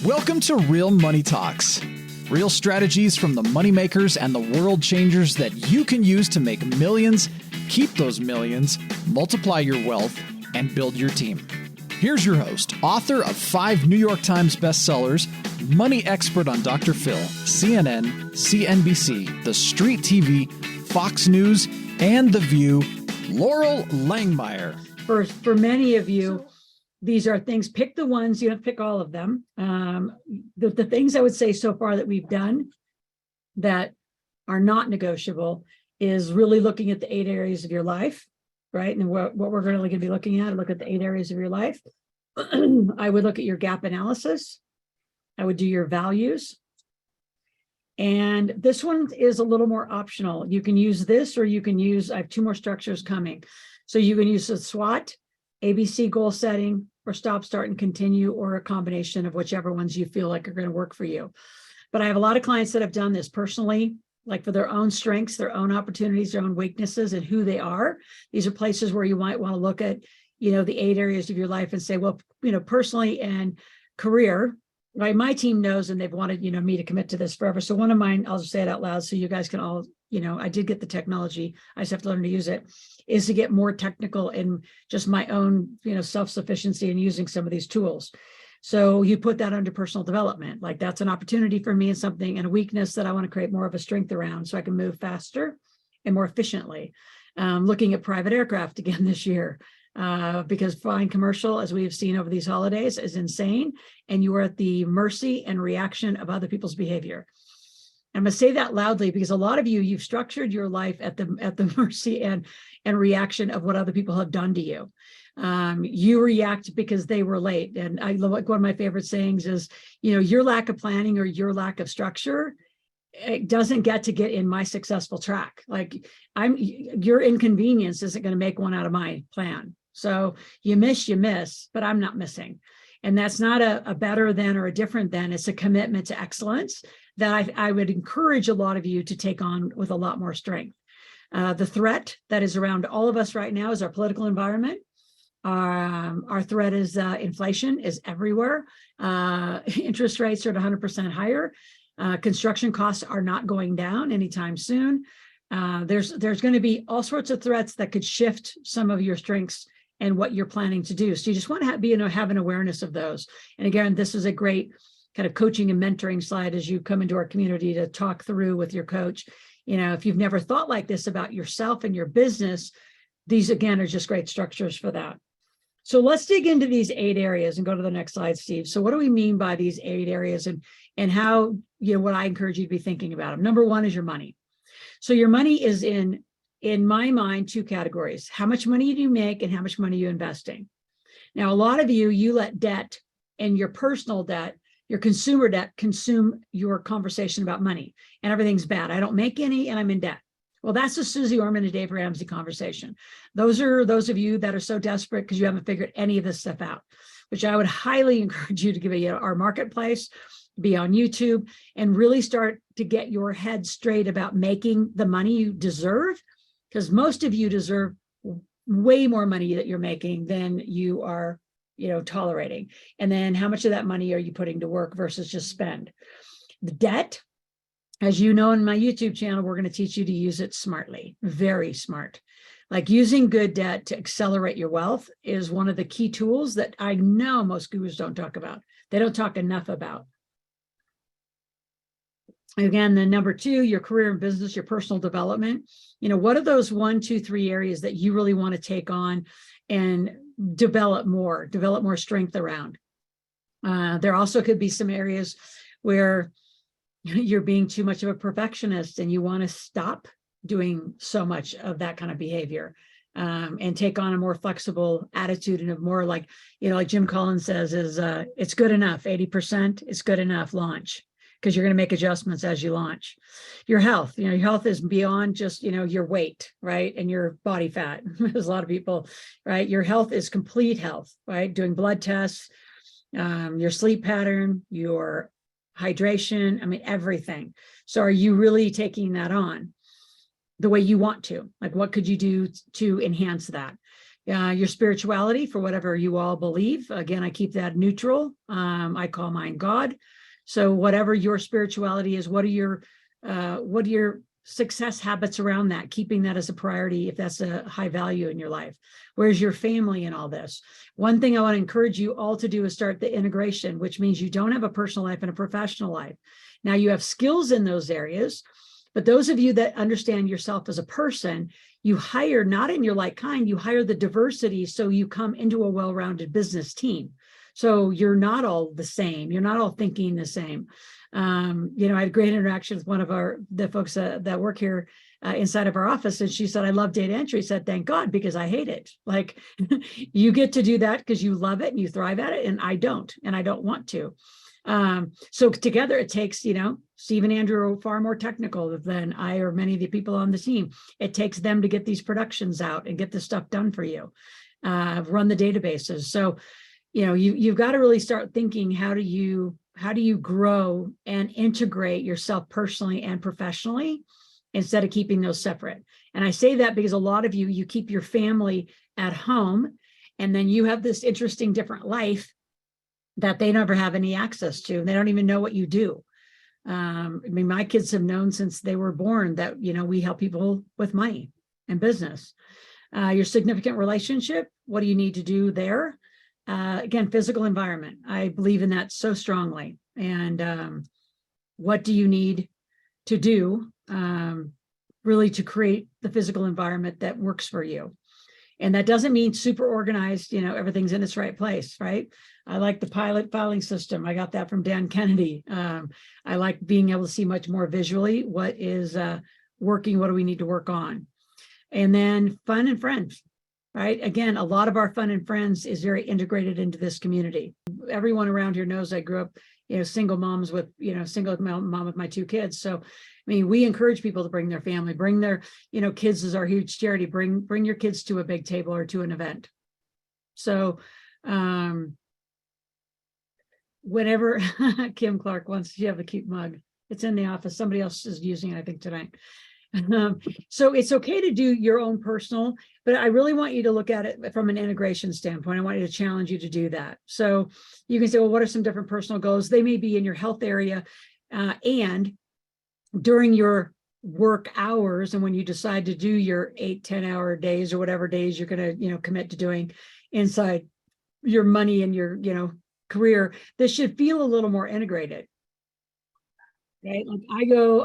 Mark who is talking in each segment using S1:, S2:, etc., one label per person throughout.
S1: Welcome to Real Money Talks. Real strategies from the moneymakers and the world changers that you can use to make millions, keep those millions, multiply your wealth, and build your team. Here's your host, author of 5 New York Times bestsellers, money expert on Dr. Phil, CNN, CNBC, The Street TV, Fox News, and The View, Loral Langemeier.
S2: For many of you, these are things, pick the ones, you don't pick all of them. The things I would say so far that we've done that are not negotiable is really looking at the 8 areas of your life, right? And what we're going to be looking at, look at the 8 areas of your life. I would look at your gap analysis. I would do your values. And this one is a little more optional. You can use this, or you can use, I have 2 more structures coming. So you can use the SWOT, ABC goal setting, or stop, start, and continue, or a combination of whichever ones you feel like are going to work for you. But I have a lot of clients that have done this personally, like for their own strengths, their own opportunities, their own weaknesses, and who they are. These are places where you might want to look at, the 8 areas of your life and say, well, personally and career, right? My team knows, and they've wanted, me to commit to this forever. So one of mine, I'll just say it out loud so you guys can all, I did get the technology. I just have to learn to use it, is to get more technical in just my own, self-sufficiency and using some of these tools. So you put that under personal development, like that's an opportunity for me and something, and a weakness that I want to create more of a strength around so I can move faster and more efficiently. Looking at private aircraft again this year, because flying commercial, as we have seen over these holidays, is insane. And you are at the mercy and reaction of other people's behavior. I'm going to say that loudly because a lot of you've structured your life at the mercy and reaction of what other people have done to you. You react because they were late. And I love, like, one of my favorite sayings is, your lack of planning or your lack of structure, it doesn't get in my successful track. Like your inconvenience isn't going to make one out of my plan. So you miss, but I'm not missing. And that's not a better than or a different than. It's a commitment to excellence that I would encourage a lot of you to take on with a lot more strength. The threat that is around all of us right now is our political environment. Our threat is inflation is everywhere. Interest rates are at 100% higher. Construction costs are not going down anytime soon. There's going to be all sorts of threats that could shift some of your strengths and what you're planning to do. So you just want to have an awareness of those. And again, this is a great kind of coaching and mentoring slide as you come into our community to talk through with your coach. If you've never thought like this about yourself and your business, these again are just great structures for that. So let's dig into these 8 areas and go to the next slide, Steve. So what do we mean by these 8 areas and how, what I encourage you to be thinking about them? Number 1 is your money. So your money is in my mind, 2 categories: how much money do you make and how much money you investing. Now, a lot of you let debt and your personal debt, your consumer debt, consume your conversation about money, and everything's bad. I don't make any and I'm in debt. Well, that's the Susie Orman and Dave Ramsey conversation. Those are those of you that are so desperate because you haven't figured any of this stuff out, which I would highly encourage you to give our marketplace, be on YouTube, and really start to get your head straight about making the money you deserve, because most of you deserve way more money that you're making than you are, tolerating. And then how much of that money are you putting to work versus just spend? The debt, as you know, in my YouTube channel, we're going to teach you to use it smartly, very smart. Like using good debt to accelerate your wealth is one of the key tools that I know most gurus don't talk about. They don't talk enough about. Again, the number 2, your career and business, your personal development. What are those 1, 2, 3 areas that you really want to take on and develop more strength around? There also could be some areas where you're being too much of a perfectionist and you want to stop doing so much of that kind of behavior, and take on a more flexible attitude and a more like Jim Collins says is it's good enough. 80% is good enough. Launch, because you're going to make adjustments as you launch. Your health, your health is beyond just, your weight, right? And your body fat. There's a lot of people, right? Your health is complete health, right? Doing blood tests, your sleep pattern, your hydration, everything. So are you really taking that on the way you want to? Like, what could you do to enhance that? Your spirituality, for whatever you all believe. Again, I keep that neutral. I call mine God. So whatever your spirituality is, what are your success habits around that, keeping that as a priority if that's a high value in your life? Where's your family in all this? One thing I want to encourage you all to do is start the integration, which means you don't have a personal life and a professional life. Now you have skills in those areas, but those of you that understand yourself as a person, you hire not in your like kind, you hire the diversity so you come into a well-rounded business team. So you're not all the same. You're not all thinking the same. I had a great interaction with one of the folks that work here inside of our office. And she said, I love data entry. I said, thank God, because I hate it. Like you get to do that because you love it and you thrive at it. And I don't want to. So together it takes, Steve and Andrew are far more technical than I or many of the people on the team. It takes them to get these productions out and get this stuff done for you, run the databases. So, you've got to really start thinking, how do you grow and integrate yourself personally and professionally instead of keeping those separate? And I say that because a lot of you keep your family at home and then you have this interesting different life that they never have any access to. And they don't even know what you do. My kids have known since they were born that, we help people with money and business. Your significant relationship, what do you need to do there? Again, physical environment. I believe in that so strongly. And what do you need to do really to create the physical environment that works for you? And that doesn't mean super organized, everything's in its right place, right? I like the pilot filing system. I got that from Dan Kennedy. I like being able to see much more visually what is working, what do we need to work on? And then fun and friends, right? Again, a lot of our fun and friends is very integrated into this community. Everyone around here knows I grew up, single moms with, single mom with my 2 kids. So we encourage people to bring their family, bring their, kids is our huge charity. Bring your kids to a big table or to an event. So, whenever Kim Clark wants, you have a cute mug. It's in the office. Somebody else is using it, I think, tonight. So it's okay to do your own personal, but I really want you to look at it from an integration standpoint. I want you to challenge you to do that. So you can say, well, what are some different personal goals? They may be in your health area and during your work hours. And when you decide to do your 8-10 hour days or whatever days you're going to, commit to doing inside your money and your, career, this should feel a little more integrated. Right? Like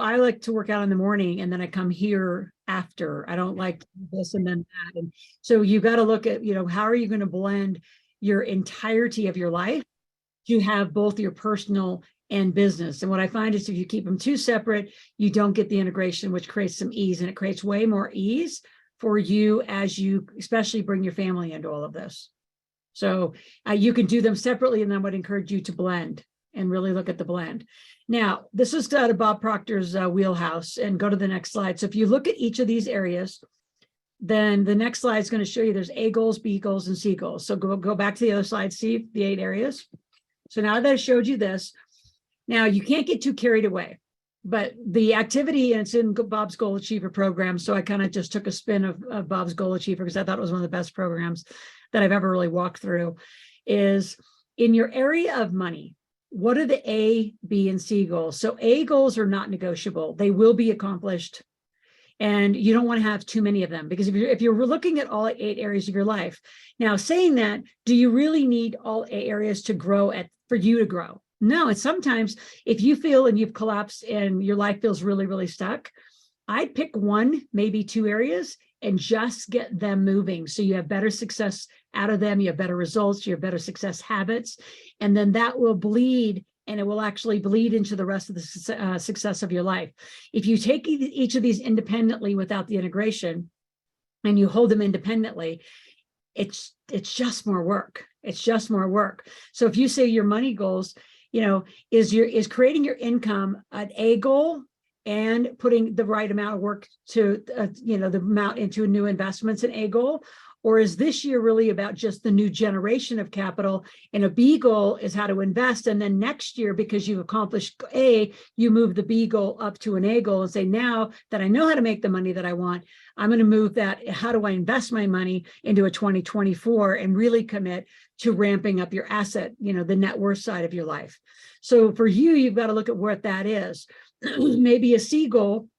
S2: I like to work out in the morning and then I come here after. I don't like this and then that. And so you got to look at, how are you going to blend your entirety of your life to have both your personal and business? And what I find is if you keep them too separate, you don't get the integration, which creates some ease, and it creates way more ease for you as you especially bring your family into all of this. So you can do them separately, and I would encourage you to blend and really look at the blend. Now, this is out of Bob Proctor's wheelhouse, and go to the next slide. So if you look at each of these areas, then the next slide is going to show you there's A goals, B goals, and C goals. So go back to the other slide, Steve, the 8 areas. So now that I showed you this, now you can't get too carried away, but the activity, and it's in Bob's Goal Achiever program. So I kind of just took a spin of Bob's Goal Achiever because I thought it was one of the best programs that I've ever really walked through, is in your area of money. What are the A, B, and C goals? So A goals are not negotiable. They will be accomplished. And you don't want to have too many of them, because if you're looking at all 8 areas of your life. Now, saying that, do you really need all 8 areas to grow for you to grow? No. And sometimes if you feel and you've collapsed and your life feels really, really stuck, I'd pick 1, maybe 2 areas and just get them moving. So you have better success out of them. You have better results. You have better success habits. And then that will bleed, and it will actually bleed into the rest of the success of your life. If you take each of these independently without the integration and you hold them independently, it's just more work. It's just more work. So if you say your money goals, is creating your income an A goal, and putting the right amount of work to, the amount into new investments an A goal? Or is this year really about just the new generation of capital, and a B goal is how to invest, and then next year, because you've accomplished A, you move the B goal up to an A goal and say, now that I know how to make the money that I want, I'm going to move that, how do I invest my money, into a 2024 and really commit to ramping up your asset, the net worth side of your life. So for you, you've got to look at what that is. Maybe a C goal,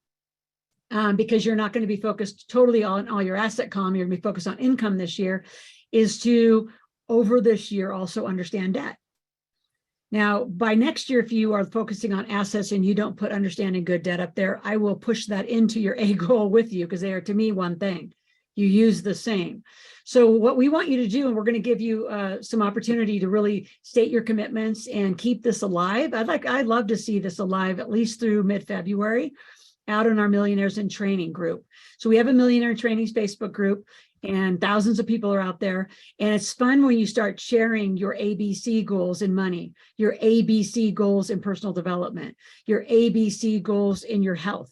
S2: because you're not going to be focused totally on all your asset column, you're going to be focused on income this year, is to, over this year, also understand debt. Now, by next year, if you are focusing on assets and you don't put understanding good debt up there, I will push that into your A goal with you, because they are, to me, one thing. You use the same. So what we want you to do, and we're going to give you some opportunity to really state your commitments and keep this alive. I'd love to see this alive at least through mid-February out in our Millionaires in Training group. So we have a Millionaire in Trainings Facebook group, and thousands of people are out there. And it's fun when you start sharing your ABC goals in money, your ABC goals in personal development, your ABC goals in your health.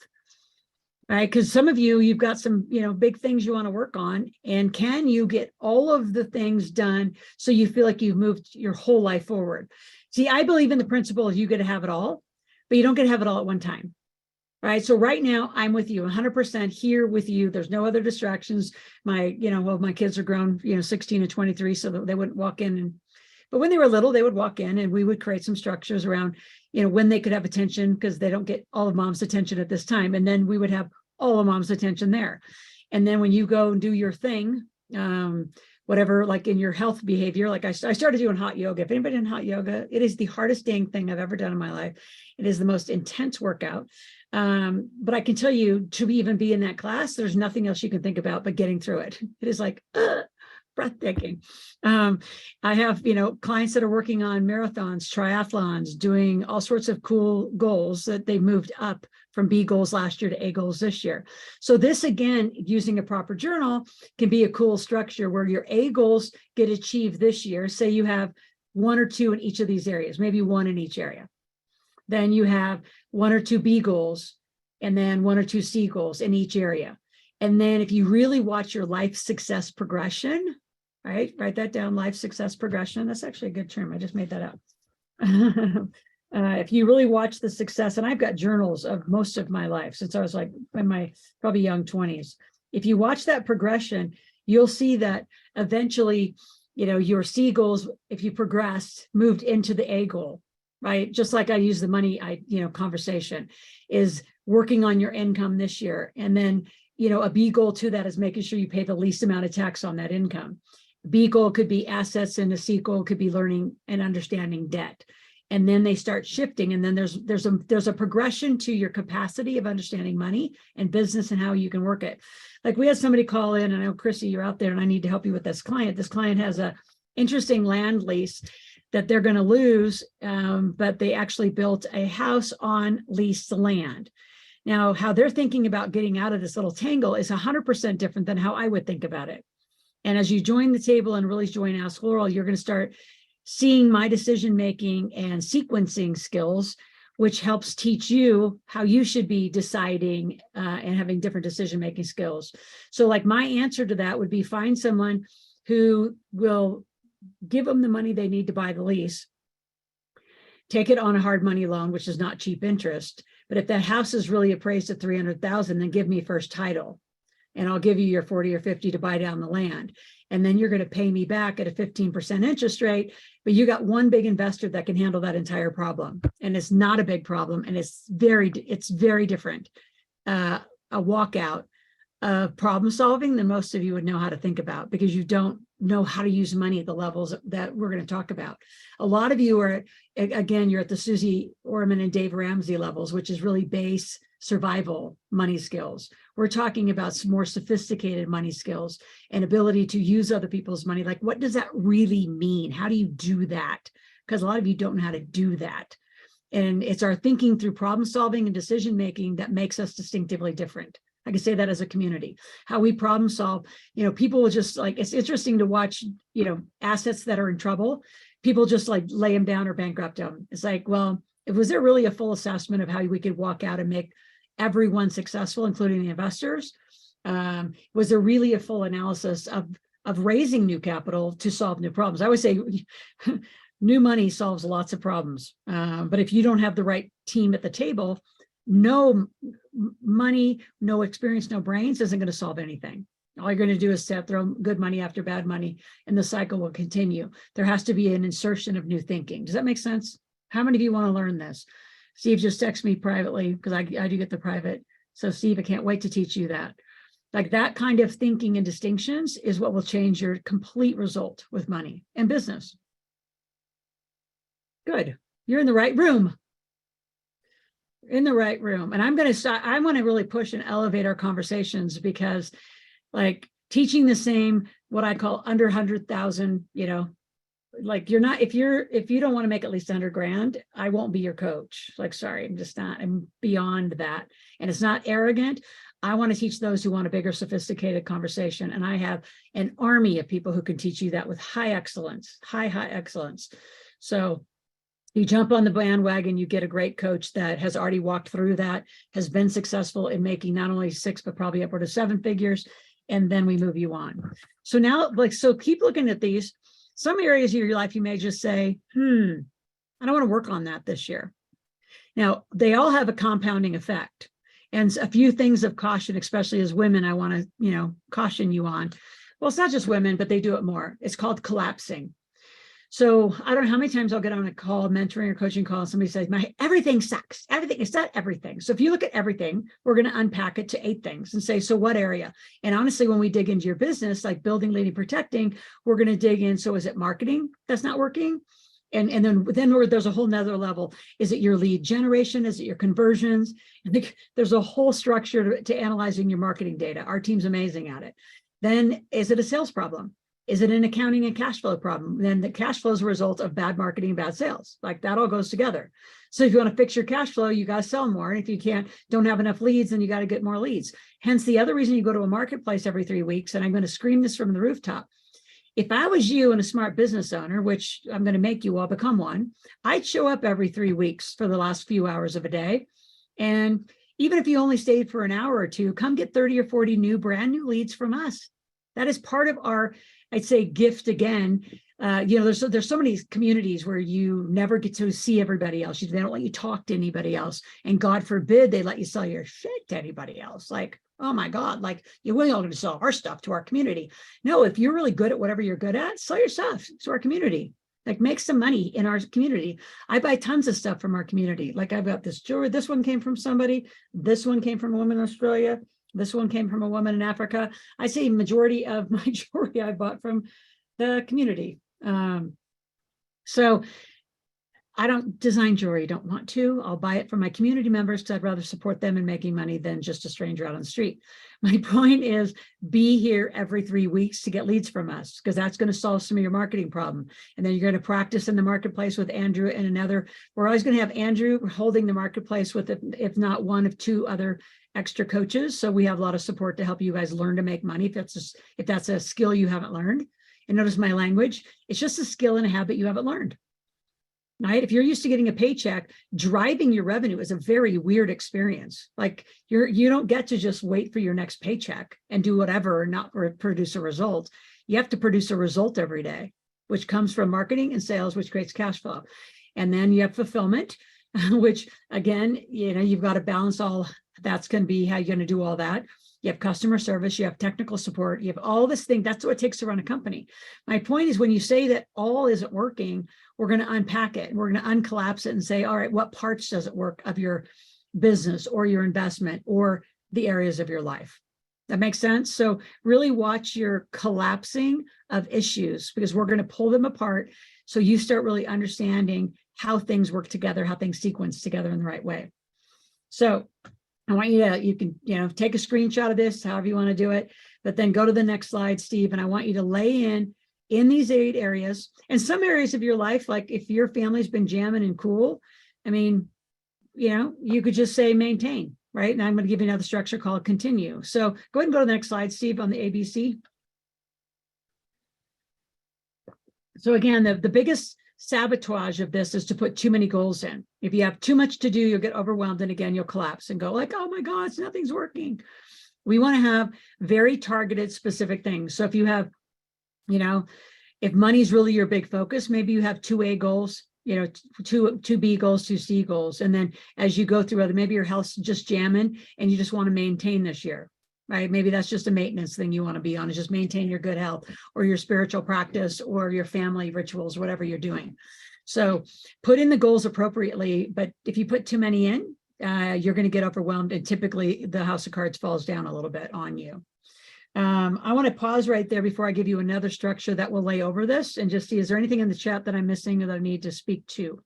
S2: Right? Because some of you, you've got some, big things you want to work on. And can you get all of the things done so you feel like you've moved your whole life forward? See, I believe in the principle of you get to have it all, but you don't get to have it all at one time. Right. So right now I'm with you 100% here with you. There's no other distractions. My kids are grown, 16 and 23, so that they wouldn't walk in. But when they were little, they would walk in, and we would create some structures around, when they could have attention, because they don't get all of mom's attention at this time. And then we would have all of mom's attention there. And then when you go and do your thing, whatever, like in your health behavior, like I started doing hot yoga. If anybody in hot yoga, it is the hardest dang thing I've ever done in my life. It is the most intense workout. But I can tell you, to even be in that class, there's nothing else you can think about but getting through it. It is like breathtaking. I have, clients that are working on marathons, triathlons, doing all sorts of cool goals that they moved up from B goals last year to A goals this year. So this, again, using a proper journal can be a cool structure where your A goals get achieved this year. Say you have 1 or 2 in each of these areas, maybe 1 in each area. Then you have 1 or 2 B goals, and then 1 or 2 C goals in each area. And then if you really watch your life success progression, right? Write that down, life success progression. That's actually a good term. I just made that up. If you really watch the success, and I've got journals of most of my life since I was like in my probably young 20s. If you watch that progression, you'll see that eventually, your C goals, if you progressed, moved into the A goal, right? Just like I use the money, conversation is working on your income this year. And then, a B goal to that is making sure you pay the least amount of tax on that income. B goal could be assets, and a C goal could be learning and understanding debt. And then they start shifting. And then there's a progression to your capacity of understanding money and business and how you can work it. Like we had somebody call in, and I know, Chrissy, you're out there, and I need to help you with this client. This client has a interesting land lease that they're going to lose, but they actually built a house on leased land. Now, how they're thinking about getting out of this little tangle is 100% different than how I would think about it. And as you join the table and really join Ask Loral, you're going to start seeing my decision-making and sequencing skills, which helps teach you how you should be deciding and having different decision-making skills. So like my answer to that would be find someone who will give them the money they need to buy the lease, take it on a hard money loan, which is not cheap interest. But if that house is really appraised at $300,000, then give me first title, and I'll give you your 40 or 50 to buy down the land. And then you're going to pay me back at a 15% interest rate, but you got one big investor that can handle that entire problem. And it's not a big problem. And it's very different. A walkout of problem solving than most of you would know how to think about, because you don't know how to use money at the levels that we're going to talk about. A lot of you are, again, you're at the Susie Orman and Dave Ramsey levels, which is really base survival money skills. We're talking about some more sophisticated money skills and ability to use other people's money. Like, what does that really mean? How do you do that? Because a lot of you don't know how to do that. And it's our thinking through problem solving and decision making that makes us distinctively different. I can say that as a community, how we problem solve. People will just like, it's interesting to watch, assets that are in trouble. People just like lay them down or bankrupt them. It's like, well, was there really a full assessment of how we could walk out and make everyone successful, including the investors? Was there really a full analysis of of raising new capital to solve new problems. I always say new money solves lots of problems. But if you don't have the right team at the table, no money, no experience, no brains isn't going to solve anything. All you're going to do is throw good money after bad money, and the cycle will continue. There has to be an insertion of new thinking. Does that make sense? How many of you want to learn this? Steve just texted me privately, because I do get the private. So Steve, I can't wait to teach you that. Like that kind of thinking and distinctions is what will change your complete result with money and business. Good. You're in the right room. In the right room. And I'm going to start, I want to really push and elevate our conversations, because like teaching the same, what I call under 100,000, like you're not, if you don't want to make at least 100 grand, I won't be your coach. Like, sorry, I'm just not, I'm beyond that. And it's not arrogant. I want to teach those who want a bigger, sophisticated conversation. And I have an army of people who can teach you that with high excellence, high excellence. So you jump on the bandwagon, you get a great coach that has already walked through that, has been successful in making not only 6, but probably upward of 7 figures. And then we move you on. So now, so keep looking at these. Some areas of your life, you may just say, I don't want to work on that this year. Now, they all have a compounding effect. And a few things of caution, especially as women, I want to, caution you on. Well, it's not just women, but they do it more. It's called collapsing. So I don't know how many times I'll get on a call, mentoring or coaching call, and somebody says, everything sucks. Everything, it's not everything. So if you look at everything, we're going to unpack it to 8 things and say, so what area? And honestly, when we dig into your business, like building, leading, protecting, we're going to dig in. So is it marketing that's not working? And then there's a whole nother level. Is it your lead generation? Is it your conversions? I think there's a whole structure to analyzing your marketing data. Our team's amazing at it. Then is it a sales problem? Is it an accounting and cash flow problem? Then the cash flow is a result of bad marketing and bad sales. Like that all goes together. So if you want to fix your cash flow, you got to sell more. And if you don't have enough leads, then you got to get more leads. Hence the other reason you go to a marketplace every 3 weeks. And I'm going to scream this from the rooftop. If I was you and a smart business owner, which I'm going to make you all become one, I'd show up every 3 weeks for the last few hours of a day. And even if you only stayed for an hour or two, come get 30 or 40 brand new leads from us. That is part of our, I'd say, gift again. There's so many communities where you never get to see everybody else. They don't let you talk to anybody else. And God forbid they let you sell your shit to anybody else. Like, oh my God, like we're all going to sell our stuff to our community. No, if you're really good at whatever you're good at, sell your stuff to our community. Like make some money in our community. I buy tons of stuff from our community. Like I've got this jewelry. This one came from somebody. This one came from a woman in Australia. This one came from a woman in Africa. I say majority of my jewelry I bought from the community. So I don't design jewelry, don't want to. I'll buy it from my community members because I'd rather support them in making money than just a stranger out on the street. My point is be here every 3 weeks to get leads from us, because that's going to solve some of your marketing problem. And then you're going to practice in the marketplace with Andrew and another. We're always going to have Andrew holding the marketplace with, if not one of 2 other extra coaches. So we have a lot of support to help you guys learn to make money if that's a skill you haven't learned. And notice my language, it's just a skill and a habit you haven't learned. Right? If you're used to getting a paycheck, driving your revenue is a very weird experience. Like you don't get to just wait for your next paycheck and do whatever or not produce a result. You have to produce a result every day, which comes from marketing and sales, which creates cash flow. And then you have fulfillment, which again, you've got to balance all. That's going to be how you're going to do all that. You have customer service, you have technical support, you have all this thing. That's what it takes to run a company. My point is when you say that all isn't working, we're going to unpack it. We're going to uncollapse it and say, all right, what parts does it work of your business or your investment or the areas of your life? That makes sense? So really watch your collapsing of issues, because we're going to pull them apart so you start really understanding how things work together, how things sequence together in the right way. So I want you can, take a screenshot of this, however you want to do it, but then go to the next slide, Steve. And I want you to lay in these 8 areas, and some areas of your life, like if your family's been jamming and cool, I mean, you could just say maintain, right? And I'm going to give you another structure called continue. So go ahead and go to the next slide, Steve, on the ABC. So again, the biggest sabotage of this is to put too many goals in. If you have too much to do, you'll get overwhelmed, and again, you'll collapse and go like, oh my God, nothing's working. We want to have very targeted, specific things. So if you have You know, if money's really your big focus, maybe you have 2A goals, you know, two B goals, 2C goals. And then as you go through other, maybe your health's just jamming and you just want to maintain this year, right? Maybe that's just a maintenance thing you want to be on, is just maintain your good health or your spiritual practice or your family rituals, whatever you're doing. So put in the goals appropriately, but if you put too many in, you're going to get overwhelmed, and typically the house of cards falls down a little bit on you. I want to pause right there before I give you another structure that will lay over this and just see, is there anything in the chat that I'm missing or that I need to speak to?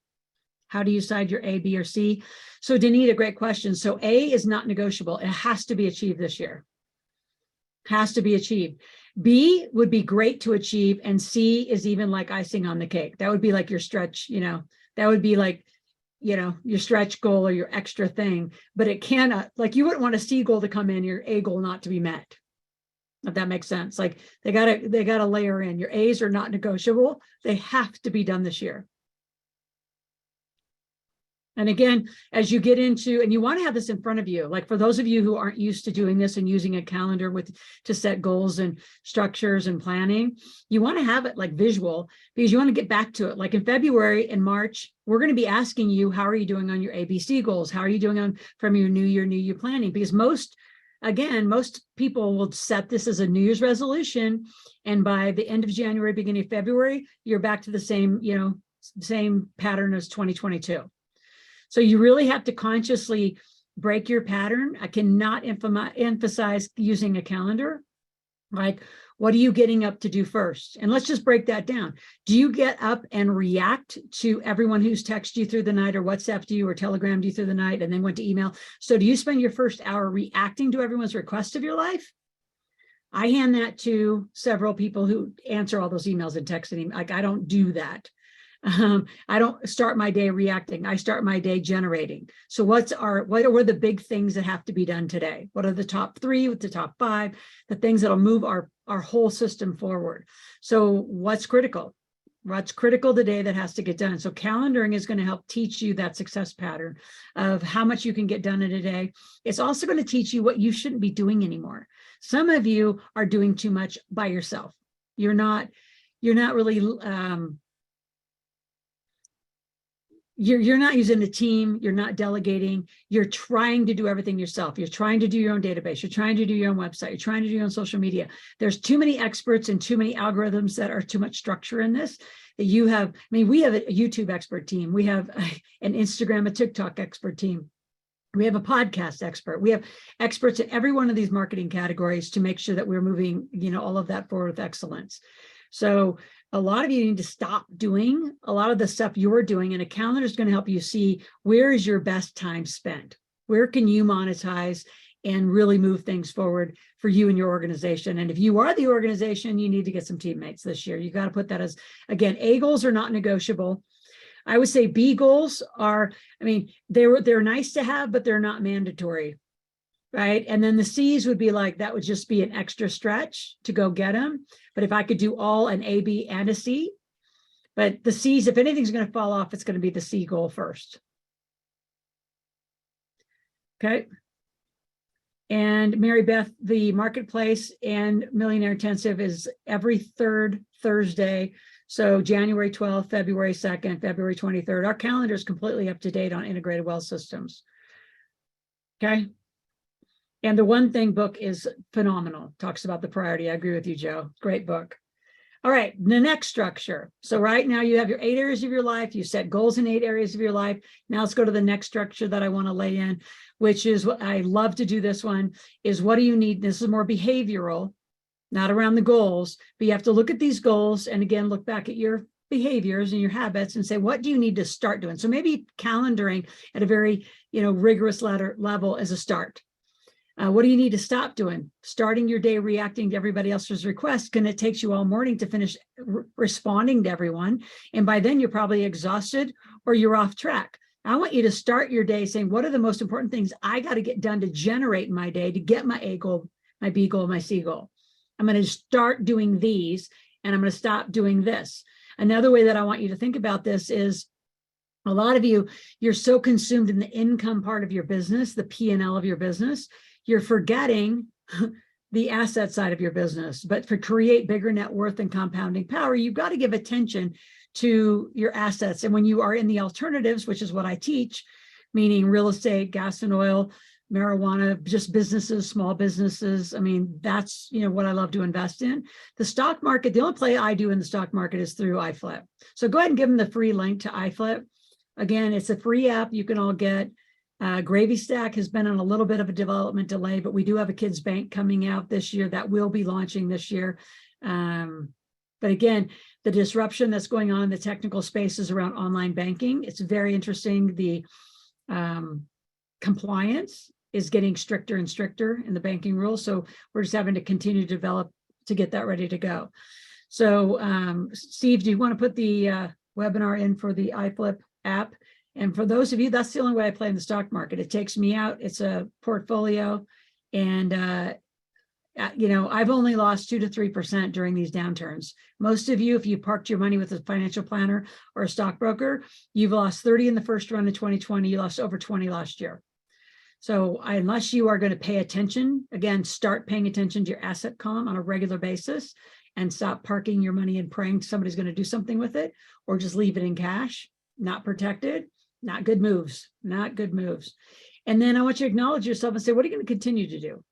S2: How do you decide your A, B, or C? So Danita, great question. So A is not negotiable. It has to be achieved this year. Has to be achieved. B would be great to achieve, and C is even like icing on the cake. That would be like your stretch, you know, that would be like, you know, your stretch goal or your extra thing, but it cannot, like you wouldn't want a C goal to come in, your A goal not to be met. If that makes sense. Like they gotta layer in. Your A's are not negotiable. They have to be done this year. And again, as you get into, and you want to have this in front of you, like for those of you who aren't used to doing this and using a calendar to set goals and structures and planning, you want to have it like visual, because you want to get back to it. Like in February and March, we're going to be asking you, how are you doing on your ABC goals? How are you doing on from your new year planning? Because most people will set this as a New Year's resolution, and by the end of January, beginning of February, you're back to the same, you know, same pattern as 2022. So you really have to consciously break your pattern. I cannot emphasize using a calendar. Like, what are you getting up to do first? And let's just break that down. Do you get up and react to everyone who's texted you through the night or WhatsApped you or Telegrammed you through the night and then went to email? So do you spend your first hour reacting to everyone's request of your life? I hand that to several people who answer all those emails and texting. Like, I don't do that. I don't start my day reacting. I start my day generating. So what are the big things that have to be done today? What are the top 3, the top 5, the things that'll move our whole system forward? So what's critical? What's critical today that has to get done? So calendaring is going to help teach you that success pattern of how much you can get done in a day. It's also going to teach you what you shouldn't be doing anymore. Some of you are doing too much by yourself. You're not really, you're not using a team, you're not delegating, you're trying to do everything yourself. You're trying to do your own database, you're trying to do your own website, you're trying to do your own social media. There's too many experts and too many algorithms that are too much structure in this. That you have, I mean, we have a YouTube expert team, we have an Instagram, a TikTok expert team. We have a podcast expert. We have experts in every one of these marketing categories to make sure that we're moving, you know, all of that forward with excellence. So a lot of you need to stop doing a lot of the stuff you're doing, and a calendar is going to help you see where is your best time spent. Where can you monetize and really move things forward for you and your organization? And if you are the organization, you need to get some teammates this year. You got to put that as, again, A goals are not negotiable. I would say B goals are, I mean, they're nice to have, but they're not mandatory. Right. And then the C's would be like, that would just be an extra stretch to go get them. But if I could do all an A, B, and a C, but the C's, if anything's going to fall off, it's going to be the C goal first. Okay. And Mary Beth, the marketplace and Millionaire Intensive is every 3rd Thursday. So January 12th, February 2nd, February 23rd. Our calendar is completely up to date on integrated wealth systems. Okay. And the One Thing book is phenomenal. Talks about the priority. I agree with you, Joe. Great book. All right, the next structure. So right now you have your 8 areas of your life. You set goals in 8 areas of your life. Now let's go to the next structure that I want to lay in, which is what I love to do this one, is what do you need? This is more behavioral, not around the goals, but you have to look at these goals and again, look back at your behaviors and your habits and say, what do you need to start doing? So maybe calendaring at a very, rigorous level as a start. What do you need to stop doing? Starting your day reacting to everybody else's requests, and it takes you all morning to finish responding to everyone. And by then you're probably exhausted or you're off track. I want you to start your day saying, what are the most important things I got to get done to generate my day, to get my A goal, my B goal, my C goal? I'm going to start doing these and I'm going to stop doing this. Another way that I want you to think about this is, a lot of you're so consumed in the income part of your business, the P&L of your business, you're forgetting the asset side of your business. But to create bigger net worth and compounding power, you've got to give attention to your assets. And when you are in the alternatives, which is what I teach, meaning real estate, gas and oil, marijuana, just businesses, small businesses. I mean, that's, what I love to invest in. The stock market, the only play I do in the stock market is through iFlip. So go ahead and give them the free link to iFlip. Again, it's a free app you can all get. Gravy Stack has been on a little bit of a development delay, but we do have a kids bank coming out this year that will be launching this year. But again, the disruption that's going on in the technical spaces around online banking, it's very interesting. The compliance is getting stricter and stricter in the banking rules. So we're just having to continue to develop to get that ready to go. So Steve, do you want to put the webinar in for the iFlip app? And for those of you, that's the only way I play in the stock market. It takes me out. It's a portfolio. And, I've only lost 2 to 3% during these downturns. Most of you, if you parked your money with a financial planner or a stockbroker, you've lost 30 in the first run of 2020. You lost over 20 last year. So unless you are going to pay attention, again, start paying attention to your asset column on a regular basis and stop parking your money and praying somebody's going to do something with it, or just leave it in cash, not protected, not good moves, not good moves. And then I want you to acknowledge yourself and say, what are you going to continue to do?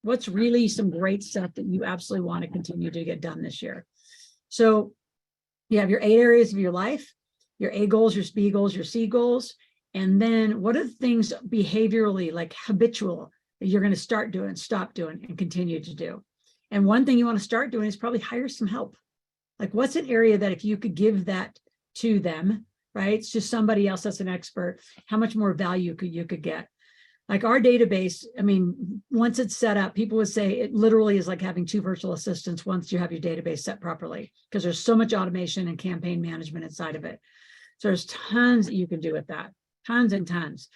S2: What's really some great stuff that you absolutely want to continue to get done this year? So you have your 8 areas of your life, your A goals, your B goals, your C goals. And then what are the things behaviorally, like habitual, that you're going to start doing, stop doing, and continue to do? And one thing you want to start doing is probably hire some help. Like, what's an area that if you could give that to them, right? It's just somebody else that's an expert, how much more value you could get? Like our database, I mean, once it's set up, people would say it literally is like having 2 virtual assistants once you have your database set properly, because there's so much automation and campaign management inside of it. So there's tons that you can do with that, tons and tons.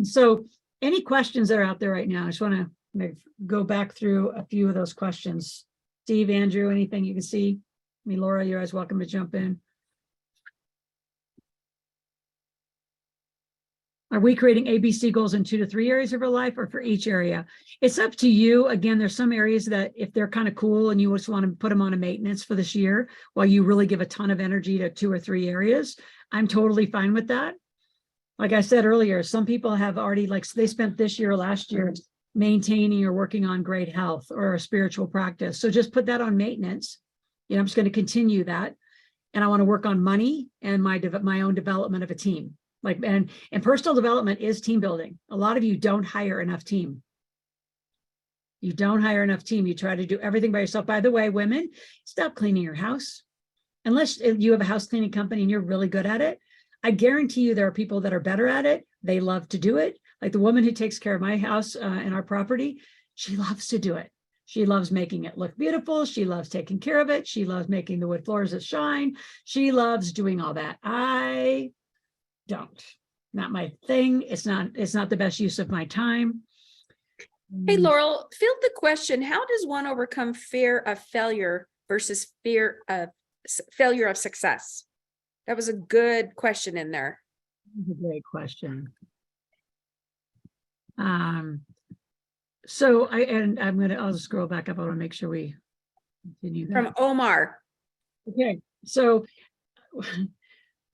S2: So any questions that are out there right now, I just want to go back through a few of those questions. Steve, Andrew, anything you can see? I mean, Laura, you're always welcome to jump in. Are we creating ABC goals in 2 to 3 areas of our life, or for each area? It's up to you. Again, there's some areas that if they're kind of cool and you just want to put them on a maintenance for this year, while you really give a ton of energy to 2 or 3 areas, I'm totally fine with that. Like I said earlier, some people have already, like, they spent this year or last year maintaining or working on great health or a spiritual practice. So just put that on maintenance. I'm just going to continue that. And I want to work on money and my own development of a team. Like, and personal development is team building. A lot of you don't hire enough team. You don't hire enough team. You try to do everything by yourself. By the way, women, stop cleaning your house. Unless you have a house cleaning company and you're really good at it. I guarantee you there are people that are better at it. They love to do it. Like the woman who takes care of my house and our property, she loves to do it. She loves making it look beautiful. She loves taking care of it. She loves making the wood floors that shine. She loves doing all that. I don't. Not my thing. It's not the best use of my time.
S3: Hey, Loral, field the question. How does one overcome fear of failure versus fear of failure of success? That was a good question in there.
S2: That's a great question. So I'll just scroll back up. I want to make sure we continue that.
S3: From Omar.
S2: Okay. So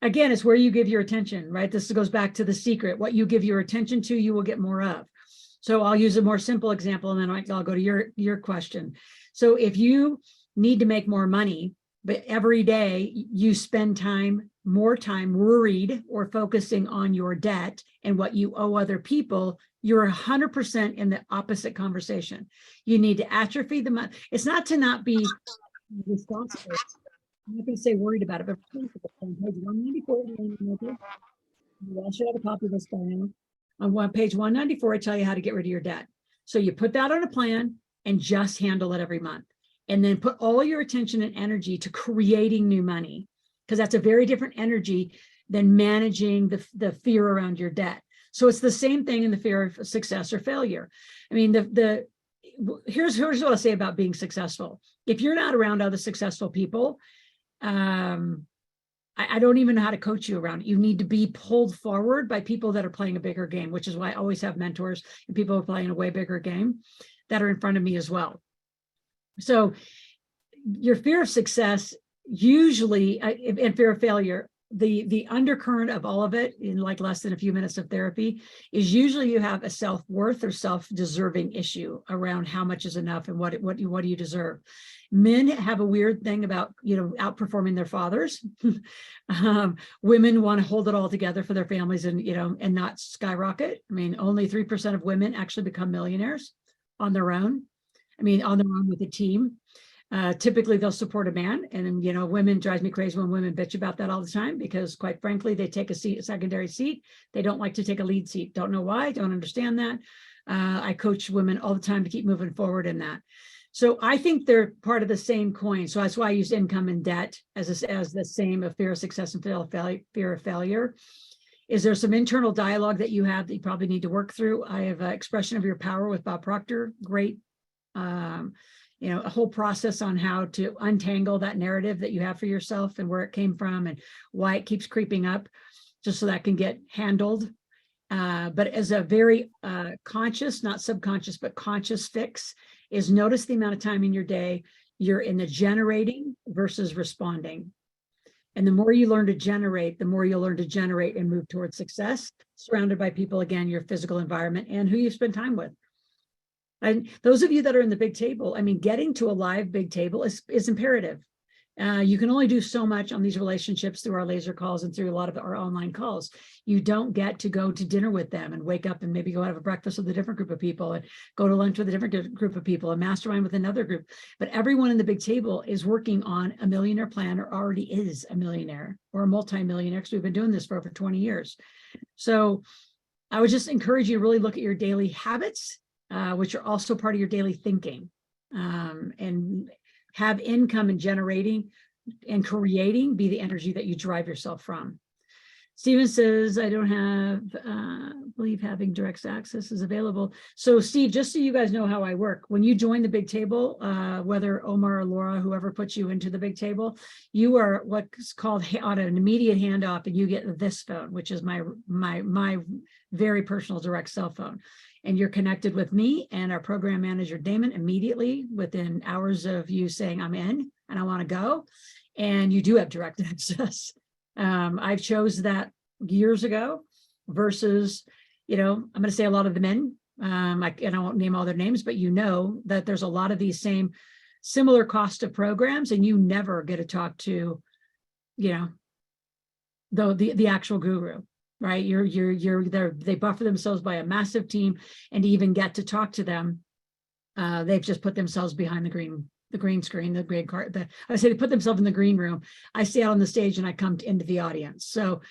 S2: again, it's where you give your attention, right? This goes back to the secret. What you give your attention to, you will get more of. So I'll use a more simple example, and then I'll go to your question. So if you need to make more money, but every day you spend more time worried or focusing on your debt and what you owe other people, you're 100% in the opposite conversation. You need to atrophy the money. It's not to not be responsible. I'm not going to say worried about it, but on page 194, you all should have a copy of this by now. On page 194, I tell you how to get rid of your debt. So you put that on a plan and just handle it every month. And then put all your attention and energy to creating new money, because that's a very different energy than managing the fear around your debt. So it's the same thing in the fear of success or failure. I mean, here's what I'll say about being successful. If you're not around other successful people, I don't even know how to coach you around it. You need to be pulled forward by people that are playing a bigger game, which is why I always have mentors and people who are playing a way bigger game. that are in front of me as well. So your fear of success usually, and fear of failure, the undercurrent of all of it in like less than a few minutes of therapy is usually you have a self-worth or self-deserving issue around how much is enough and what do you deserve. Men have a weird thing about, outperforming their fathers. Women want to hold it all together for their families and, and not skyrocket. I mean, only 3% of women actually become millionaires on their own. I mean, on their own with a team. Typically they'll support a man, and women, drives me crazy when women bitch about that all the time, because quite frankly, they take a secondary seat. They don't like to take a lead seat. Don't know why, don't understand that. I coach women all the time to keep moving forward in that. So I think they're part of the same coin. So that's why I use income and debt as the same of fear of success and fear of failure. Is there some internal dialogue that you have that you probably need to work through? I have Expression of Your Power with Bob Proctor. Great. A whole process on how to untangle that narrative that you have for yourself and where it came from and why it keeps creeping up, just so that can get handled. But as a very conscious, not subconscious, but conscious fix is notice the amount of time in your day you're in the generating versus responding. And the more you learn to generate, the more you'll learn to generate and move towards success, surrounded by people, again, your physical environment and who you spend time with. And those of you that are in the big table, I mean, getting to a live big table is imperative. You can only do so much on these relationships through our laser calls and through a lot of our online calls. You don't get to go to dinner with them and wake up and maybe go have a breakfast with a different group of people and go to lunch with a different group of people and mastermind with another group. But everyone in the big table is working on a millionaire plan or already is a millionaire or a multimillionaire, because we've been doing this for over 20 years. So I would just encourage you to really look at your daily habits, which are also part of your daily thinking, and have income and generating and creating be the energy that you drive yourself from. Stephen says, I don't have, believe having direct access is available. So Steve, just so you guys know how I work, when you join the big table, whether Omar or Laura, whoever puts you into the big table, you are what's called on an immediate handoff, and you get this phone, which is my very personal direct cell phone. And you're connected with me and our program manager, Damon, immediately within hours of you saying, I'm in and I want to go. And you do have direct access. I've chose that years ago versus, I'm going to say a lot of the men, and I won't name all their names, but that there's a lot of these same similar cost of programs, and you never get to talk to, the actual guru. Right, they buffer themselves by a massive team, and to even get to talk to them, they've just put themselves behind the green screen, the green card. I say they put themselves in the green room. I stay out on the stage and I come into the audience. So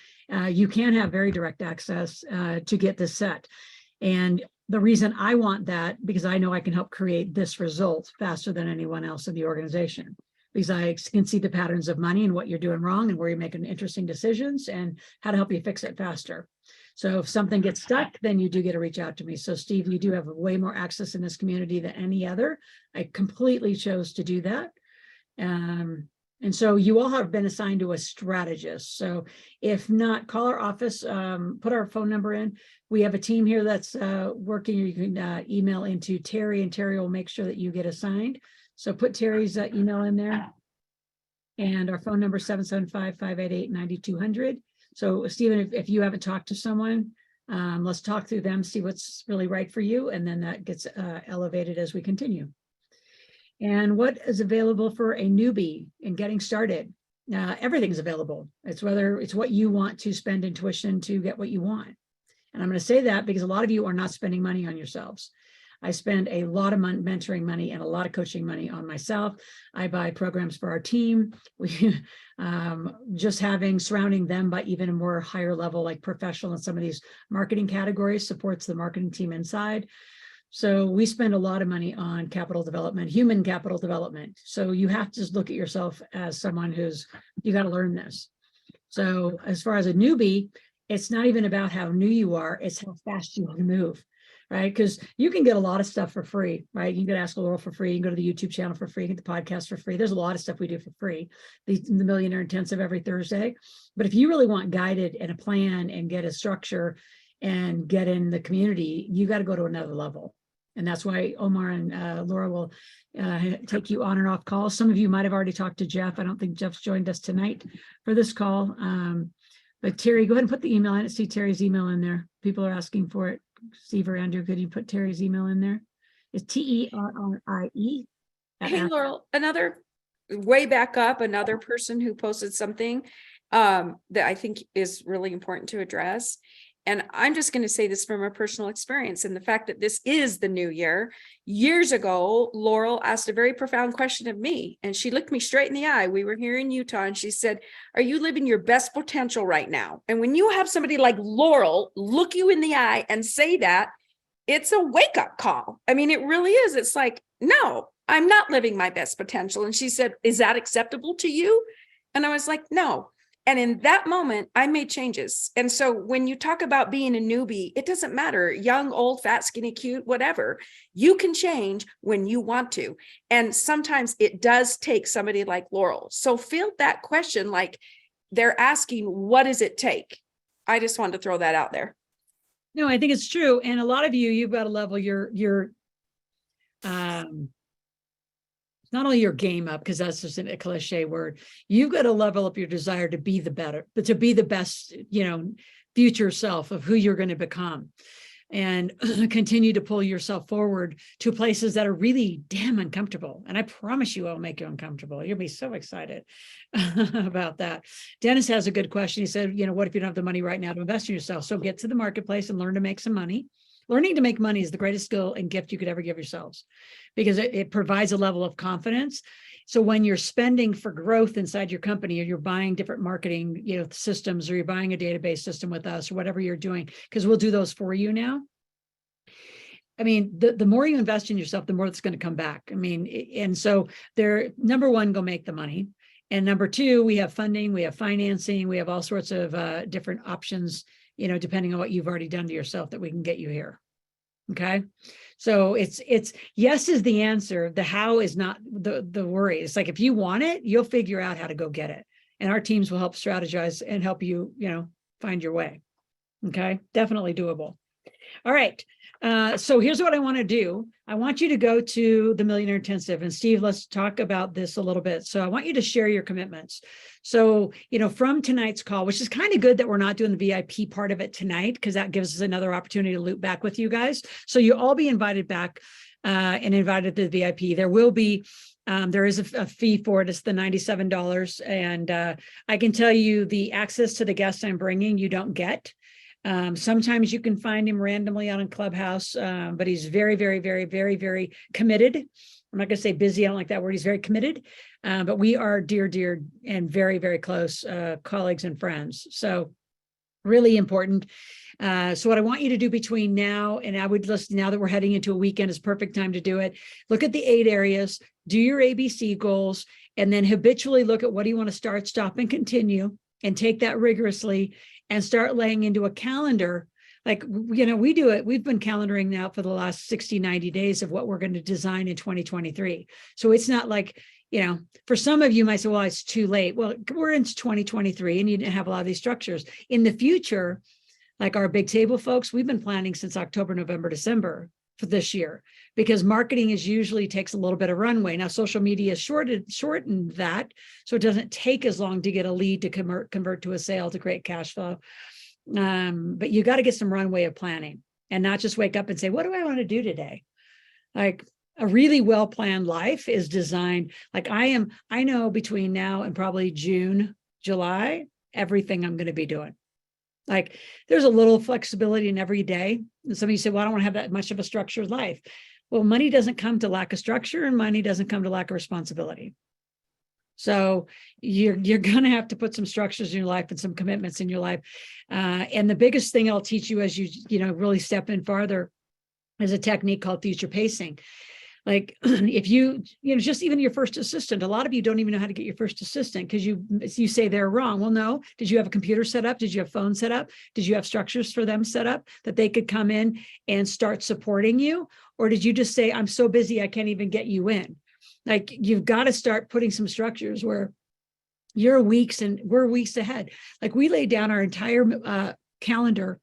S2: you can have very direct access to get this set. And the reason I want that, because I know I can help create this result faster than anyone else in the organization. Because I can see the patterns of money and what you're doing wrong and where you're making interesting decisions and how to help you fix it faster. So if something gets stuck, then you do get to reach out to me. So Steve, you do have way more access in this community than any other. I completely chose to do that. And so you all have been assigned to a strategist. So if not, call our office, put our phone number in. We have a team here that's working. You can email into Terry, and Terry will make sure that you get assigned. So put Terry's email in there, and our phone number is 775-588-9200. So Stephen, if you haven't talked to someone, let's talk through them, see what's really right for you. And then that gets elevated as we continue. And what is available for a newbie in getting started? Everything's available. It's whether it's what you want to spend in tuition to get what you want. And I'm going to say that because a lot of you are not spending money on yourselves. I spend a lot of mentoring money and a lot of coaching money on myself. I buy programs for our team. We surrounding them by even a more higher level, like professional in some of these marketing categories, supports the marketing team inside. So we spend a lot of money on capital development, human capital development. So you have to just look at yourself as someone you got to learn this. So as far as a newbie, it's not even about how new you are, it's how fast you want to move. Right? Because you can get a lot of stuff for free, right? You can get Ask Loral for free. You can go to the YouTube channel for free, get the podcast for free. There's a lot of stuff we do for free. The Millionaire Intensive every Thursday. But if you really want guided and a plan and get a structure and get in the community, you got to go to another level. And that's why Omar and Laura will take you on and off calls. Some of you might have already talked to Jeff. I don't think Jeff's joined us tonight for this call. But Terry, go ahead and put the email. I didn't see Terry's email in there. People are asking for it. Steve or Andrew, could you put Terry's email in there? It's TERRIE.
S3: Hey, Laurel, another way back up, another person who posted something that I think is really important to address. And I'm just going to say this from a personal experience, and the fact that this is the new year. Years ago, Laurel asked a very profound question of me, and she looked me straight in the eye. We were here in Utah, and she said, "Are you living your best potential right now?" And when you have somebody like Laurel look you in the eye and say that, it's a wake-up call. I mean, it really is. It's like, no, I'm not living my best potential. And she said, "Is that acceptable to you?" And I was like, no. And in that moment, I made changes. And so when you talk about being a newbie, it doesn't matter, young, old, fat, skinny, cute, whatever. You can change when you want to. And sometimes it does take somebody like Laurel. So field that question like they're asking, what does it take? I just wanted to throw that out there.
S2: No, I think it's true. And a lot of you've got to level your not only your game up, because that's just a cliche word. You've got to level up your desire to be the better, but to be the best, future self of who you're going to become, and continue to pull yourself forward to places that are really damn uncomfortable. And I promise you, I'll make you uncomfortable. You'll be so excited about that. Dennis has a good question. He said, what if you don't have the money right now to invest in yourself? So get to the marketplace and learn to make some money. Learning to make money is the greatest skill and gift you could ever give yourselves, because it provides a level of confidence. So when you're spending for growth inside your company, or you're buying different marketing, systems, or you're buying a database system with us, or whatever you're doing, because we'll do those for you now. I mean, the more you invest in yourself, the more it's going to come back. I mean, and so number one, go make the money. And number two, we have funding, we have financing, we have all sorts of different options, depending on what you've already done to yourself, that we can get you here. Okay. So it's yes is the answer. The how is not the worry. It's like, if you want it, you'll figure out how to go get it. And our teams will help strategize and help you, find your way. Okay. Definitely doable. All right. So here's what I want to do. I want you to go to the Millionaire Intensive, and Steve, let's talk about this a little bit. So I want you to share your commitments. So, from tonight's call, which is kind of good that we're not doing the VIP part of it tonight, because that gives us another opportunity to loop back with you guys. So you'll all be invited back and invited to the VIP. There will be there is a fee for it. It's the $97. And I can tell you, the access to the guests I'm bringing, you don't get. Sometimes you can find him randomly on Clubhouse, but he's very, very, very, very, very committed. I'm not going to say busy. I don't like that word. He's very committed, but we are dear, and very, very close colleagues and friends. So really important. So what I want you to do between now and now that we're heading into a weekend, is perfect time to do it. Look at the 8 areas, do your ABC goals, and then habitually look at what do you want to start, stop, and continue, and take that rigorously and start laying into a calendar. Like, we do it. We've been calendaring now for the last 60, 90 days of what we're going to design in 2023. So it's not like, for some of you might say, well, it's too late. Well, we're into 2023 and you didn't have a lot of these structures. In the future, like our big table folks, we've been planning since October, November, December for this year, because marketing usually takes a little bit of runway. Now, social media shortened that, so it doesn't take as long to get a lead to convert to a sale to create cash flow. But you got to get some runway of planning, and not just wake up and say, what do I want to do today? Like, a really well-planned life is designed. Like I know between now and probably June, July, everything I'm going to be doing. Like, there's a little flexibility in every day. And some of you say, well, I don't want to have that much of a structured life. Well, money doesn't come to lack of structure, and money doesn't come to lack of responsibility. So you're going to have to put some structures in your life and some commitments in your life. And the biggest thing I'll teach you as you really step in farther is a technique called future pacing. Like, if just even your first assistant, a lot of you don't even know how to get your first assistant because you say they're wrong. Well, no. Did you have a computer set up? Did you have phone set up? Did you have structures for them set up that they could come in and start supporting you? Or did you just say, I'm so busy, I can't even get you in? Like, you've got to start putting some structures where you're weeks and we're weeks ahead. Like, we laid down our entire calendar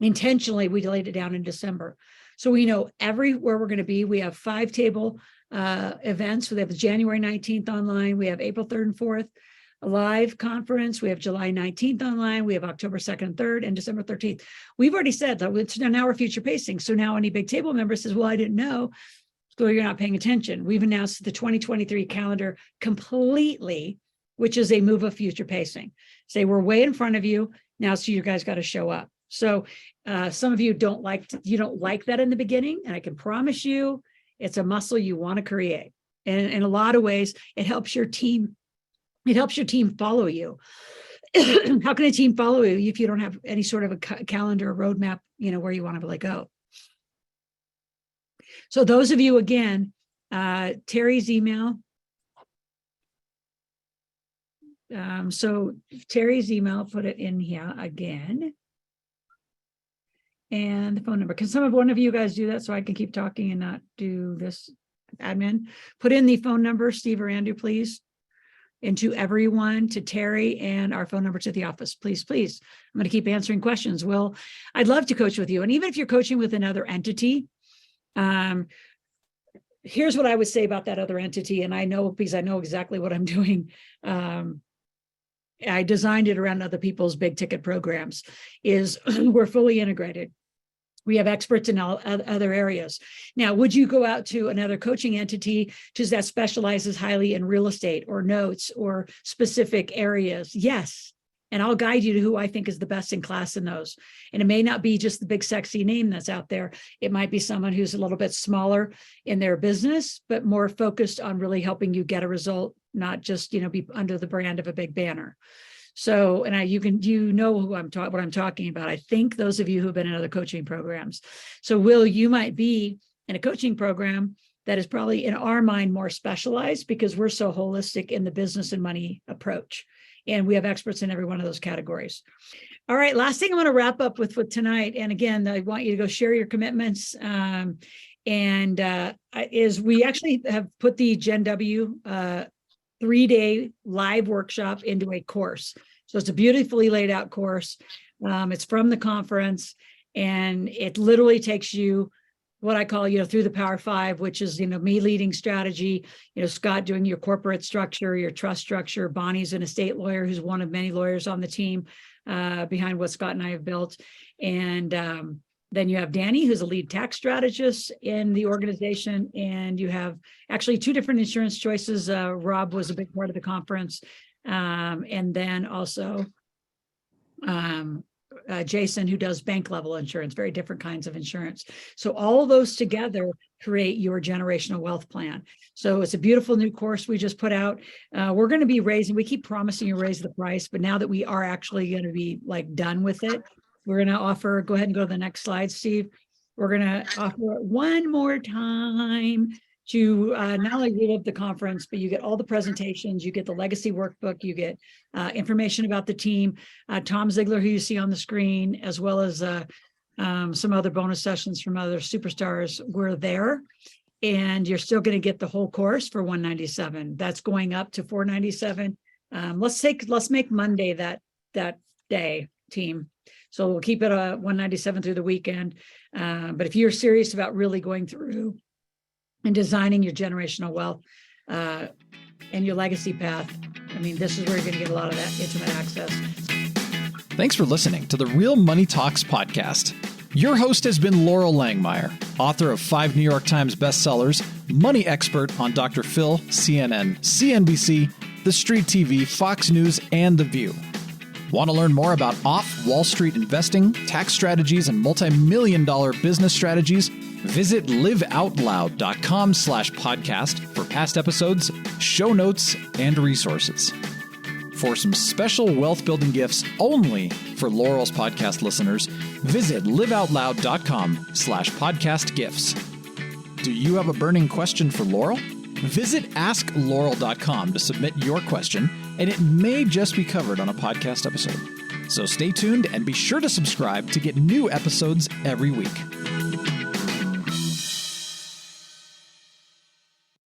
S2: intentionally. We laid it down in December. So we know everywhere we're going to be. We have 5 table events. So they have the January 19th online. We have April 3rd and 4th, a live conference. We have July 19th online. We have October 2nd and 3rd and December 13th. We've already said that it's now we're future pacing. So now any big table member says, well, I didn't know. So you're not paying attention. We've announced the 2023 calendar completely, which is a move of future pacing. Say we're way in front of you now, so you guys got to show up. So some of you don't like that in the beginning, and I can promise you it's a muscle you want to create. And in a lot of ways, it helps your team. It helps your team follow you. How can a team follow you if you don't have any sort of a calendar or roadmap, where you want to really go? So those of you, again, Terry's email. So Terry's email, put it in here again. And the phone number. Can one of you guys do that so I can keep talking and not do this admin? Put in the phone number, Steve or Andrew, please. And to everyone, to Terry, and our phone number to the office, please, please. I'm going to keep answering questions. Well, I'd love to coach with you. And even if you're coaching with another entity, here's what I would say about that other entity. And I know, because I know exactly what I'm doing. I designed it around other people's big ticket programs, is we're fully integrated. We have experts in all other areas. Now, would you go out to another coaching entity that specializes highly in real estate or notes or specific areas? Yes. And I'll guide you to who I think is the best in class in those. And it may not be just the big sexy name that's out there. It might be someone who's a little bit smaller in their business, but more focused on really helping you get a result, not just, be under the brand of a big banner. So, and you know what I'm talking about. I think those of you who have been in other coaching programs. So you might be in a coaching program that is probably in our mind more specialized because we're so holistic in the business and money approach. And we have experts in every one of those categories. All right, last thing I want to wrap up with tonight. And again, I want you to go share your commitments. Is we actually have put the Gen W 3-day live workshop into a course. So it's a beautifully laid out course. It's from the conference, and it literally takes you what I call, through the Power 5, which is, me leading strategy, Scott doing your corporate structure, your trust structure, Bonnie's an estate lawyer who's one of many lawyers on the team behind what Scott and I have built. And then you have Danny, who's a lead tax strategist in the organization. And you have actually 2 different insurance choices. Rob was a big part of the conference. And then also Jason, who does bank level insurance, very different kinds of insurance. So all of those together create your generational wealth plan. So it's a beautiful new course we just put out. We're going to be we keep promising to raise the price, but now that we are actually going to be done with it, we're going to offer, go ahead and go to the next slide, Steve. We're going to offer it one more time to not only relive the conference, but you get all the presentations, you get the legacy workbook, you get information about the team, Tom Ziegler, who you see on the screen, as well as some other bonus sessions from other superstars. We're there, and you're still going to get the whole course for $197. That's going up to $497. Let's make Monday that day, team. So we'll keep it $197 through the weekend. But if you're serious about really going through and designing your generational wealth and your legacy path, this is where you're going to get a lot of that intimate access.
S1: Thanks for listening to the Real Money Talks podcast. Your host has been Loral Langemeier, author of 5 New York Times bestsellers, money expert on Dr. Phil, CNN, CNBC, The Street TV, Fox News, and The View. Want to learn more about off-Wall Street investing, tax strategies, and multi-million-dollar business strategies? Visit liveoutloud.com/podcast for past episodes, show notes, and resources. For some special wealth-building gifts only for Loral's podcast listeners, visit liveoutloud.com/podcast gifts. Do you have a burning question for Loral? Visit askloral.com to submit your question, and it may just be covered on a podcast episode. So stay tuned and be sure to subscribe to get new episodes every week.